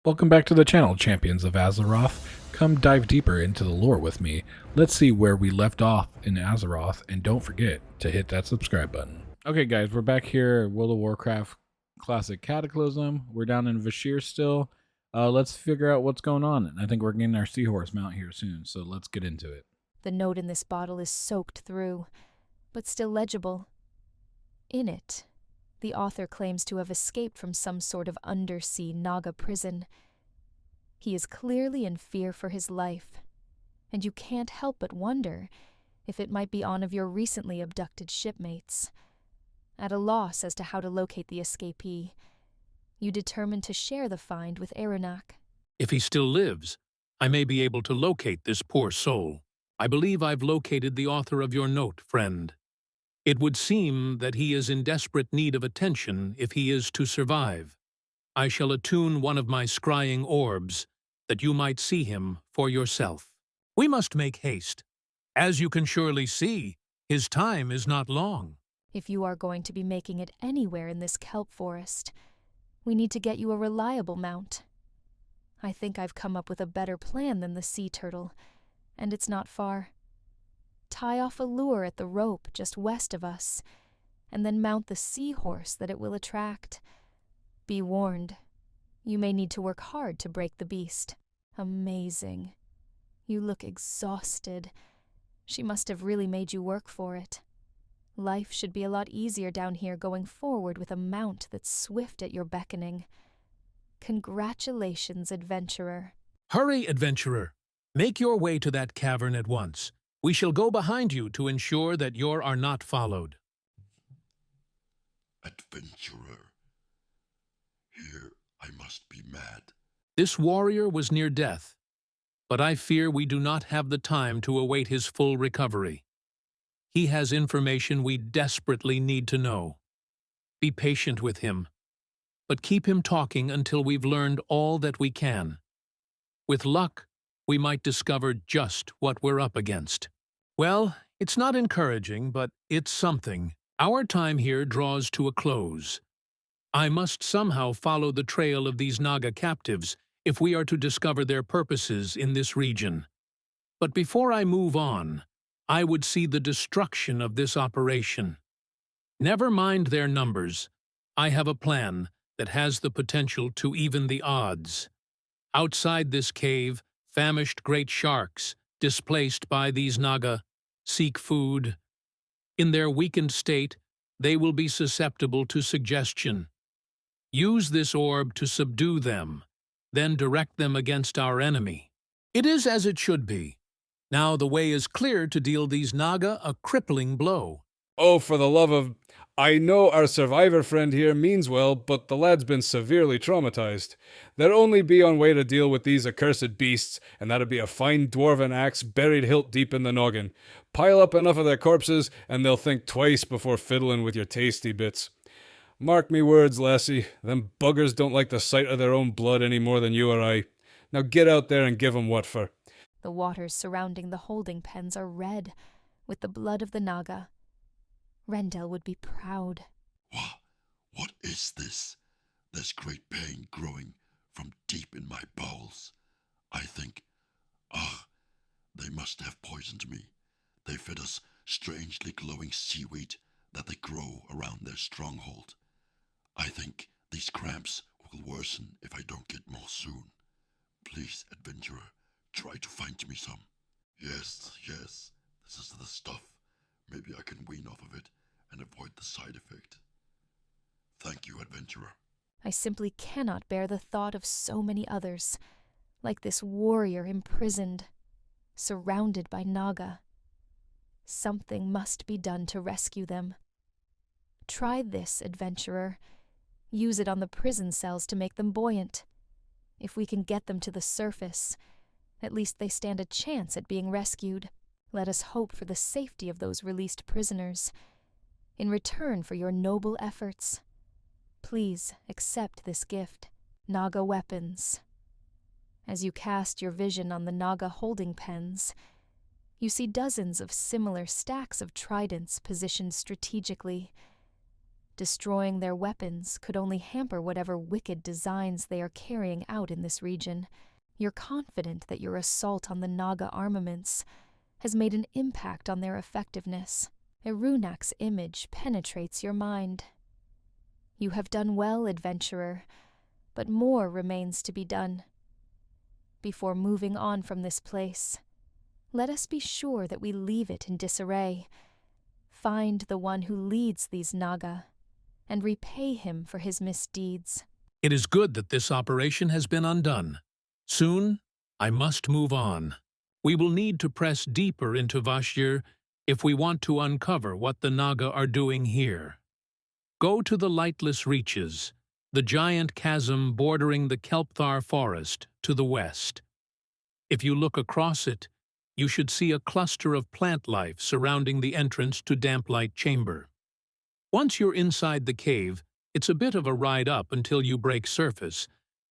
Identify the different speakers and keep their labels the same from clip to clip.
Speaker 1: Welcome back to the channel, Champions of Azeroth. Come dive deeper into the lore with me. Let's see where we left off in Azeroth, and don't forget to hit that subscribe button. Okay guys, we're back here at World of Warcraft Classic Cataclysm. We're down in Vashir still. Let's figure out what's going on. And I think we're getting our seahorse mount here soon, so let's get into it.
Speaker 2: The note in this bottle is soaked through, but still legible. In it, the author claims to have escaped from some sort of undersea Naga prison. He is clearly in fear for his life, and you can't help but wonder if it might be on of your recently abducted shipmates. At a loss as to how to locate the escapee, you determine to share the find with Aranak.
Speaker 3: If he still lives, I may be able to locate this poor soul. I believe I've located the author of your note, friend. It would seem that he is in desperate need of attention if he is to survive. I shall attune one of my scrying orbs, that you might see him for yourself. We must make haste. As you can surely see, his time is not long.
Speaker 2: If you are going to be making it anywhere in this kelp forest, we need to get you a reliable mount. I think I've come up with a better plan than the sea turtle, and it's not far. Tie off a lure at the rope just west of us, and then mount the seahorse that it will attract. Be warned, you may need to work hard to break the beast. Amazing. You look exhausted. She must have really made you work for it. Life should be a lot easier down here going forward with a mount that's swift at your beckoning. Congratulations, adventurer.
Speaker 3: Hurry, adventurer. Make your way to that cavern at once. We shall go behind you to ensure that you are not followed.
Speaker 4: Adventurer. Here I must be mad.
Speaker 3: This warrior was near death, but I fear we do not have the time to await his full recovery. He has information we desperately need to know. Be patient with him, but keep him talking until we've learned all that we can. With luck, we might discover just what we're up against. Well, it's not encouraging, but it's something. Our time here draws to a close. I must somehow follow the trail of these Naga captives if we are to discover their purposes in this region. But before I move on, I would see the destruction of this operation. Never mind their numbers. I have a plan that has the potential to even the odds. Outside this cave, famished great sharks, displaced by these Naga, seek food. In their weakened state, they will be susceptible to suggestion. Use this orb to subdue them, then direct them against our enemy. It is as it should be. Now the way is clear to deal these Naga a crippling blow.
Speaker 5: Oh, for the love of... I know our survivor friend here means well, but the lad's been severely traumatized. They'll only be on way to deal with these accursed beasts, and that'd be a fine dwarven axe buried hilt deep in the noggin. Pile up enough of their corpses, and they'll think twice before fiddling with your tasty bits. Mark me words, lassie, them buggers don't like the sight of their own blood any more than you or I. Now get out there and give 'em what for.
Speaker 2: The waters surrounding the holding pens are red with the blood of the Naga. Rendell would be proud.
Speaker 4: What is this? There's great pain growing from deep in my bowels. I think, they must have poisoned me. They fed us strangely glowing seaweed that they grow around their stronghold. I think these cramps will worsen if I don't get more soon. Please, adventurer, try to find me some. Yes, this is the stuff. Maybe I can wean off of it and avoid the side effect. Thank you, adventurer.
Speaker 2: I simply cannot bear the thought of so many others, like this warrior imprisoned, surrounded by Naga. Something must be done to rescue them. Try this, adventurer. Use it on the prison cells to make them buoyant. If we can get them to the surface, at least they stand a chance at being rescued. Let us hope for the safety of those released prisoners. In return for your noble efforts, please accept this gift, Naga weapons. As you cast your vision on the Naga holding pens, you see dozens of similar stacks of tridents positioned strategically. Destroying their weapons could only hamper whatever wicked designs they are carrying out in this region. You're confident that your assault on the Naga armaments has made an impact on their effectiveness. Irunak's image penetrates your mind. You have done well, adventurer, but more remains to be done. Before moving on from this place, let us be sure that we leave it in disarray. Find the one who leads these Naga, and repay him for his misdeeds.
Speaker 3: It is good that this operation has been undone. Soon, I must move on. We will need to press deeper into Vashj'ir if we want to uncover what the Naga are doing here. Go to the Lightless Reaches, the giant chasm bordering the Kelpthar forest to the west. If you look across it, you should see a cluster of plant life surrounding the entrance to Damplight Chamber. Once you're inside the cave, it's a bit of a ride up until you break surface,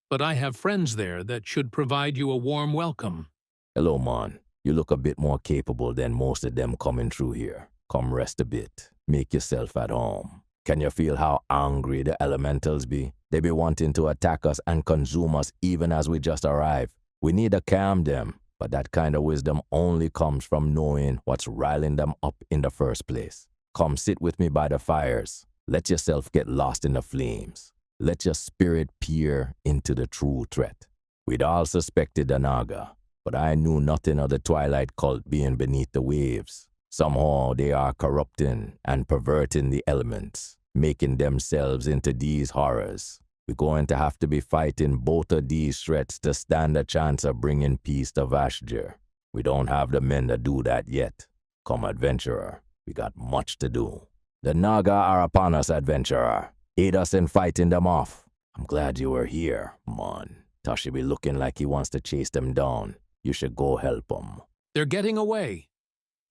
Speaker 3: but I have friends there that should provide you a warm welcome.
Speaker 6: Hello, man. You look a bit more capable than most of them coming through here. Come rest a bit. Make yourself at home. Can you feel how angry the elementals be? They be wanting to attack us and consume us even as we just arrived. We need to calm them, but that kind of wisdom only comes from knowing what's riling them up in the first place. Come sit with me by the fires. Let yourself get lost in the flames. Let your spirit peer into the true threat. We'd all suspected the Naga, but I knew nothing of the Twilight cult being beneath the waves. Somehow they are corrupting and perverting the elements, making themselves into these horrors. We're going to have to be fighting both of these threats to stand a chance of bringing peace to Vashj'ir. We don't have the men to do that yet. Come, adventurer, we got much to do. The Naga are upon us, adventurer. Aid us in fighting them off. I'm glad you were here, man. Tashi be looking like he wants to chase them down. You should go help them.
Speaker 3: They're getting away.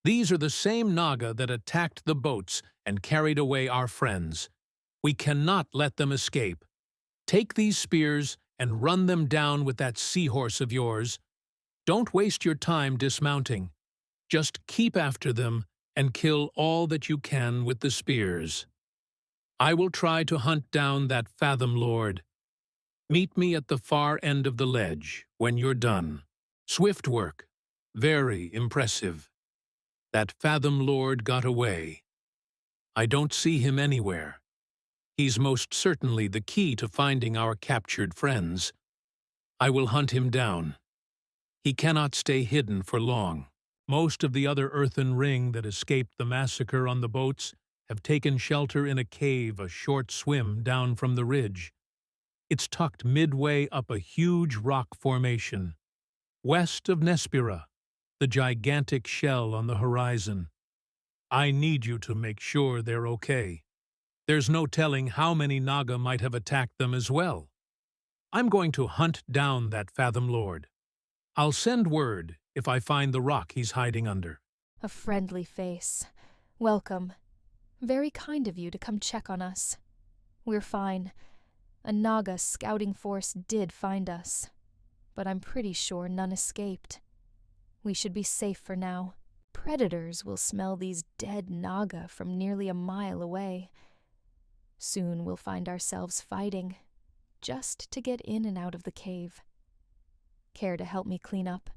Speaker 3: These are the same Naga that attacked the boats and carried away our friends. We cannot let them escape. Take these spears and run them down with that seahorse of yours. Don't waste your time dismounting. Just keep after them and kill all that you can with the spears. I will try to hunt down that Fathom Lord. Meet me at the far end of the ledge when you're done. Swift work. Very impressive. That Fathom Lord got away. I don't see him anywhere. He's most certainly the key to finding our captured friends. I will hunt him down. He cannot stay hidden for long. Most of the other earthen ring that escaped the massacre on the boats have taken shelter in a cave a short swim down from the ridge. It's tucked midway up a huge rock formation, west of Nespira, the gigantic shell on the horizon. I need you to make sure they're okay. There's no telling how many Naga might have attacked them as well. I'm going to hunt down that Fathom Lord. I'll send word if I find the rock he's hiding under.
Speaker 2: A friendly face. Welcome. Very kind of you to come check on us. We're fine. A Naga scouting force did find us, but I'm pretty sure none escaped. We should be safe for now. Predators will smell these dead Naga from nearly a mile away. Soon we'll find ourselves fighting, just to get in and out of the cave. Care to help me clean up?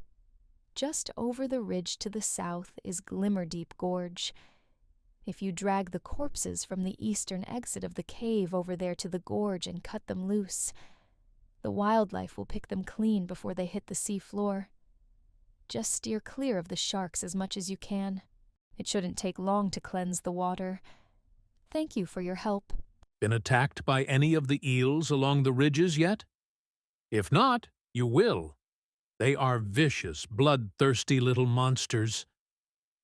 Speaker 2: Just over the ridge to the south is Glimmerdeep Gorge. If you drag the corpses from the eastern exit of the cave over there to the gorge and cut them loose, the wildlife will pick them clean before they hit the sea floor. Just steer clear of the sharks as much as you can. It shouldn't take long to cleanse the water. Thank you for your help.
Speaker 3: Been attacked by any of the eels along the ridges yet? If not, you will. They are vicious, bloodthirsty little monsters.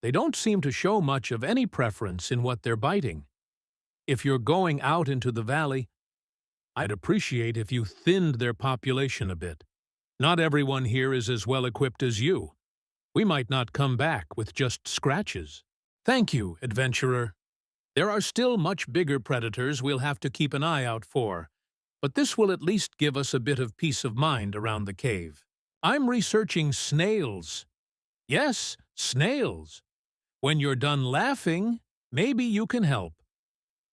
Speaker 3: They don't seem to show much of any preference in what they're biting. If you're going out into the valley, I'd appreciate if you thinned their population a bit. Not everyone here is as well equipped as you. We might not come back with just scratches. Thank you, adventurer. There are still much bigger predators we'll have to keep an eye out for, but this will at least give us a bit of peace of mind around the cave. I'm researching snails. Yes, snails. When you're done laughing, maybe you can help.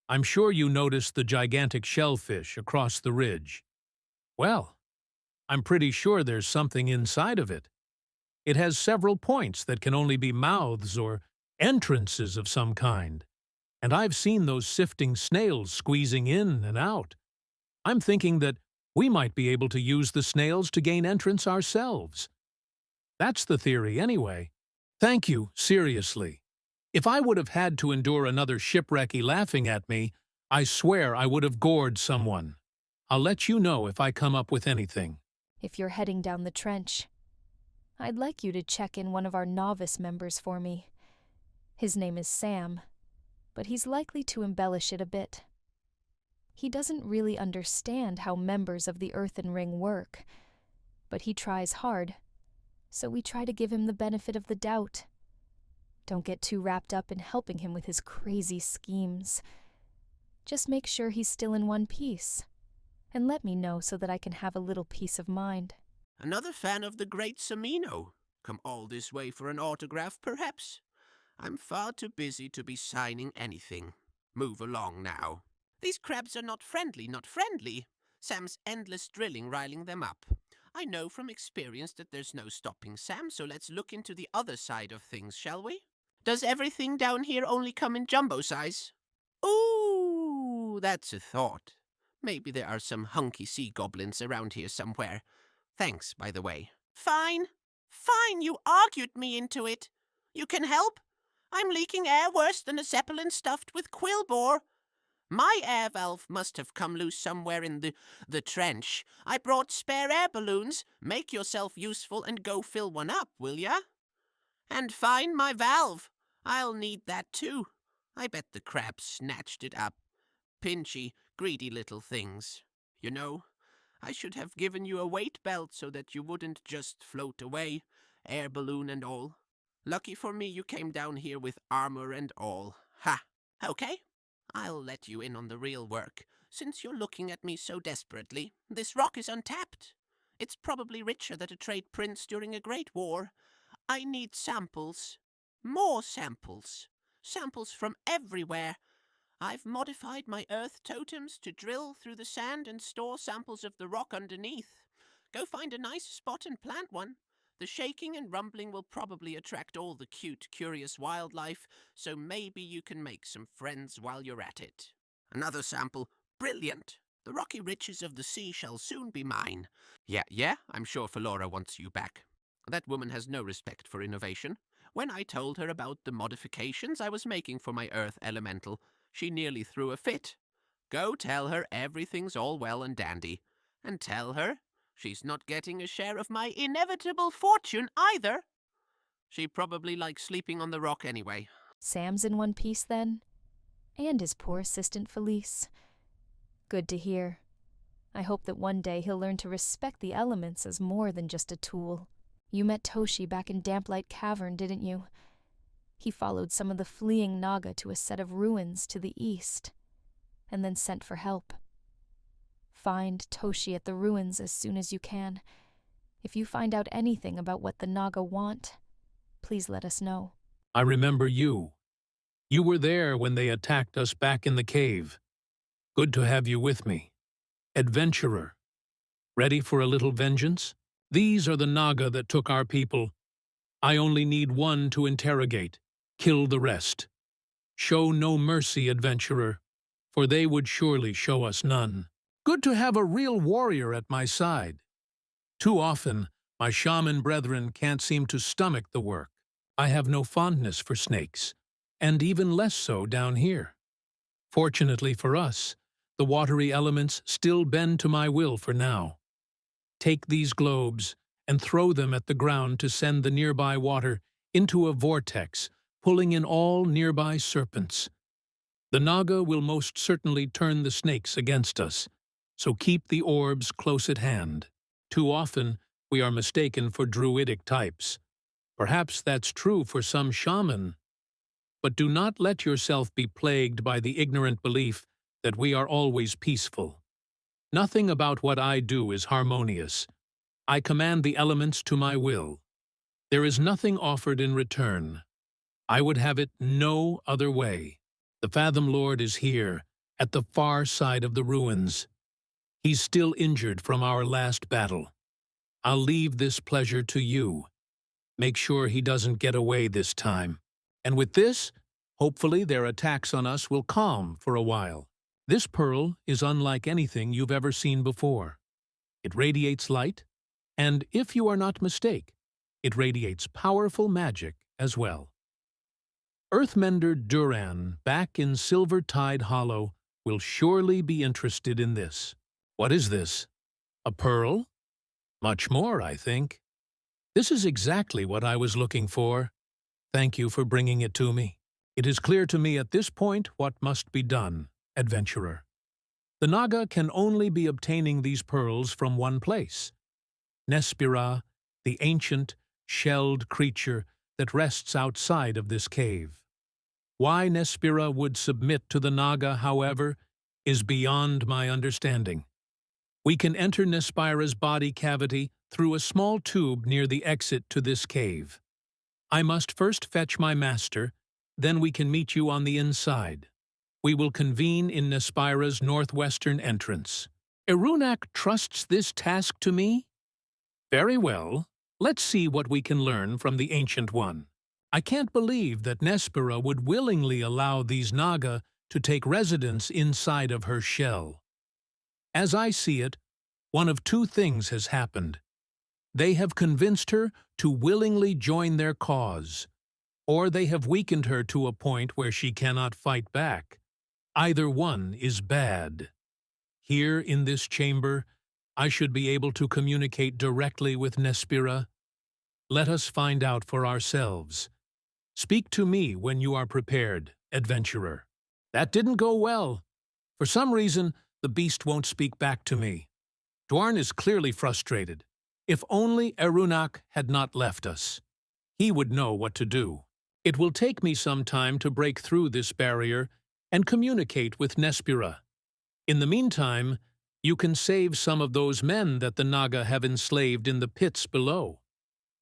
Speaker 3: I'm sure you noticed the gigantic shellfish across the ridge. Well, I'm pretty sure there's something inside of it. It has several points that can only be mouths or entrances of some kind. And I've seen those sifting snails squeezing in and out. I'm thinking that we might be able to use the snails to gain entrance ourselves. That's the theory, anyway. Thank you, seriously. If I would have had to endure another shipwrecky laughing at me, I swear I would have gored someone. I'll let you know if I come up with anything.
Speaker 2: If you're heading down the trench, I'd like you to check in one of our novice members for me. His name is Sam, but he's likely to embellish it a bit. He doesn't really understand how members of the Earthen Ring work, but he tries hard, so we try to give him the benefit of the doubt. Don't get too wrapped up in helping him with his crazy schemes. Just make sure he's still in one piece, and let me know so that I can have a little peace of mind.
Speaker 7: Another fan of the great Samino. Come all this way for an autograph, perhaps? I'm far too busy to be signing anything. Move along now. These crabs are not friendly, not friendly. Sam's endless drilling riling them up. I know from experience that there's no stopping Sam, so let's look into the other side of things, shall we? Does everything down here only come in jumbo size? Ooh, that's a thought. Maybe there are some hunky sea goblins around here somewhere. Thanks, by the way. Fine. Fine, you argued me into it. You can help? I'm leaking air worse than a zeppelin stuffed with quillbore. My air valve must have come loose somewhere in the trench. I brought spare air balloons. Make yourself useful and go fill one up, will ya? And find my valve. I'll need that too. I bet the crabs snatched it up. Pinchy, greedy little things. You know, I should have given you a weight belt so that you wouldn't just float away, air balloon and all. Lucky for me you came down here with armor and all. Ha! Okay? I'll let you in on the real work. Since you're looking at me so desperately, this rock is untapped. It's probably richer than a trade prince during a great war. I need samples. More samples. Samples from everywhere. I've modified my earth totems to drill through the sand and store samples of the rock underneath. Go find a nice spot and plant one. The shaking and rumbling will probably attract all the cute, curious wildlife, so maybe you can make some friends while you're at it. Another sample. Brilliant. The rocky riches of the sea shall soon be mine. Yeah, I'm sure Flora wants you back. That woman has no respect for innovation. When I told her about the modifications I was making for my earth elemental, she nearly threw a fit. Go tell her everything's all well and dandy. And tell her she's not getting a share of my inevitable fortune either. She probably likes sleeping on the rock anyway.
Speaker 2: Sam's in one piece then? And his poor assistant Felice. Good to hear. I hope that one day he'll learn to respect the elements as more than just a tool. You met Toshi back in Damplight Cavern, didn't you? He followed some of the fleeing Naga to a set of ruins to the east, and then sent for help. Find Toshi at the ruins as soon as you can. If you find out anything about what the Naga want, please let us know.
Speaker 3: I remember you. You were there when they attacked us back in the cave. Good to have you with me. Adventurer. Ready for a little vengeance? These are the Naga that took our people. I only need one to interrogate. Kill the rest. Show no mercy, adventurer, for they would surely show us none. Good to have a real warrior at my side. Too often, my shaman brethren can't seem to stomach the work. I have no fondness for snakes, and even less so down here. Fortunately for us, the watery elements still bend to my will for now. Take these globes and throw them at the ground to send the nearby water into a vortex, pulling in all nearby serpents. The Naga will most certainly turn the snakes against us, so keep the orbs close at hand. Too often, we are mistaken for druidic types. Perhaps that's true for some shaman. But do not let yourself be plagued by the ignorant belief that we are always peaceful. Nothing about what I do is harmonious. I command the elements to my will. There is nothing offered in return. I would have it no other way. The Fathom Lord is here, at the far side of the ruins. He's still injured from our last battle. I'll leave this pleasure to you. Make sure he doesn't get away this time. And with this, hopefully their attacks on us will calm for a while. This pearl is unlike anything you've ever seen before. It radiates light, and if you are not mistaken, it radiates powerful magic as well. Earthmender Duran, back in Silver Tide Hollow, will surely be interested in this. What is this? A pearl? Much more, I think. This is exactly what I was looking for. Thank you for bringing it to me. It is clear to me at this point what must be done, adventurer. The Naga can only be obtaining these pearls from one place. Nespira, the ancient, shelled creature that rests outside of this cave. Why Nespira would submit to the Naga, however, is beyond my understanding. We can enter Nespira's body cavity through a small tube near the exit to this cave. I must first fetch my master, then we can meet you on the inside. We will convene in Nespira's northwestern entrance. Erunak trusts this task to me? Very well. Let's see what we can learn from the Ancient One. I can't believe that Nespira would willingly allow these Naga to take residence inside of her shell. As I see it, one of two things has happened. They have convinced her to willingly join their cause, or they have weakened her to a point where she cannot fight back. Either one is bad. Here in this chamber, I should be able to communicate directly with Nespira. Let us find out for ourselves. Speak to me when you are prepared, adventurer. That didn't go well. For some reason, the beast won't speak back to me. Dwarn is clearly frustrated. If only Erunak had not left us. He would know what to do. It will take me some time to break through this barrier and communicate with Nespira. In the meantime, you can save some of those men that the Naga have enslaved in the pits below.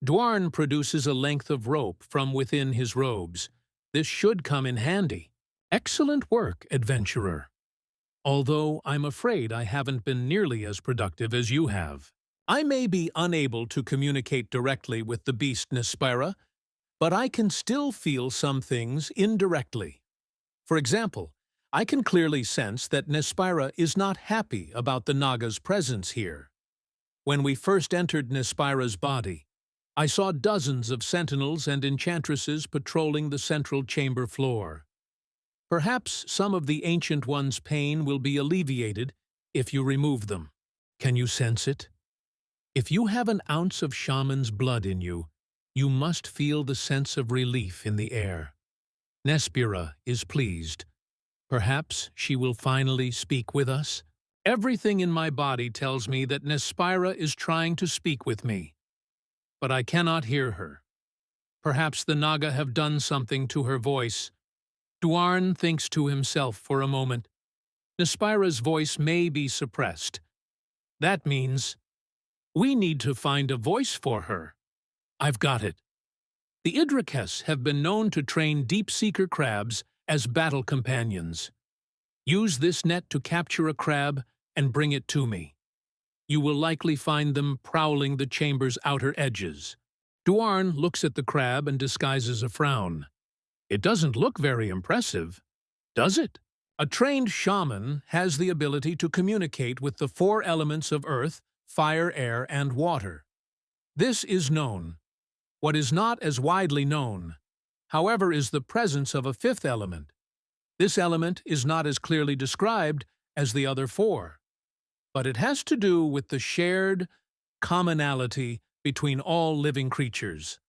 Speaker 3: Dwarn produces a length of rope from within his robes. This should come in handy. Excellent work, adventurer. Although I'm afraid I haven't been nearly as productive as you have. I may be unable to communicate directly with the beast Nespira, but I can still feel some things indirectly. For example, I can clearly sense that Nespira is not happy about the Naga's presence here. When we first entered Nespira's body, I saw dozens of sentinels and enchantresses patrolling the central chamber floor. Perhaps some of the Ancient One's pain will be alleviated if you remove them. Can you sense it? If you have an ounce of shaman's blood in you, you must feel the sense of relief in the air. Nespira is pleased. Perhaps she will finally speak with us. Everything in my body tells me that Nespira is trying to speak with me, but I cannot hear her. Perhaps the Naga have done something to her voice. Dwarn thinks to himself for a moment. Nespira's voice may be suppressed. That means we need to find a voice for her. I've got it. The Idrakes have been known to train deep-seeker crabs as battle companions. Use this net to capture a crab and bring it to me. You will likely find them prowling the chamber's outer edges. Dwarn looks at the crab and disguises a frown. It doesn't look very impressive, does it? A trained shaman has the ability to communicate with the four elements of earth, fire, air, and water. This is known. What is not as widely known, however, is the presence of a fifth element. This element is not as clearly described as the other four, but it has to do with the shared commonality between all living creatures.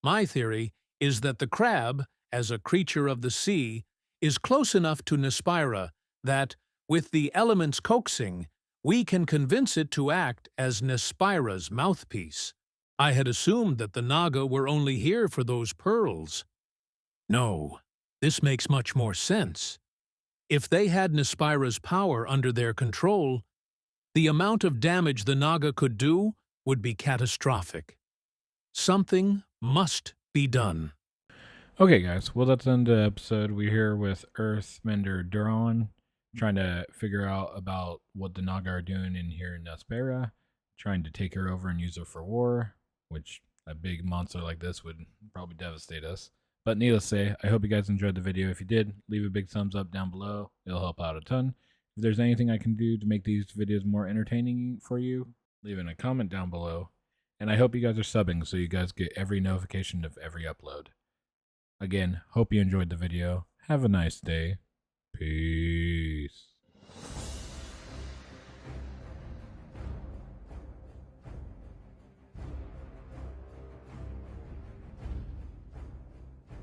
Speaker 3: My theory is that the crab, as a creature of the sea, is close enough to Nespira that, with the elements coaxing, we can convince it to act as Nespira's mouthpiece. I had assumed that the Naga were only here for those pearls. No, this makes much more sense. If they had Nespira's power under their control, the amount of damage the Naga could do would be catastrophic. Something must be done.
Speaker 1: Okay, guys. Well, that's the end of the episode. We're here with Earthmender Duran. trying to figure out about what the Naga are doing in here in Aspera, trying to take her over and use her for war, which a big monster like this would probably devastate us. But needless to say, I hope you guys enjoyed the video. If you did, leave a big thumbs up down below. It'll help out a ton. If there's anything I can do to make these videos more entertaining for you, leave in a comment down below. And I hope you guys are subbing so you guys get every notification of every upload. Again, hope you enjoyed the video. Have a nice day. Peace.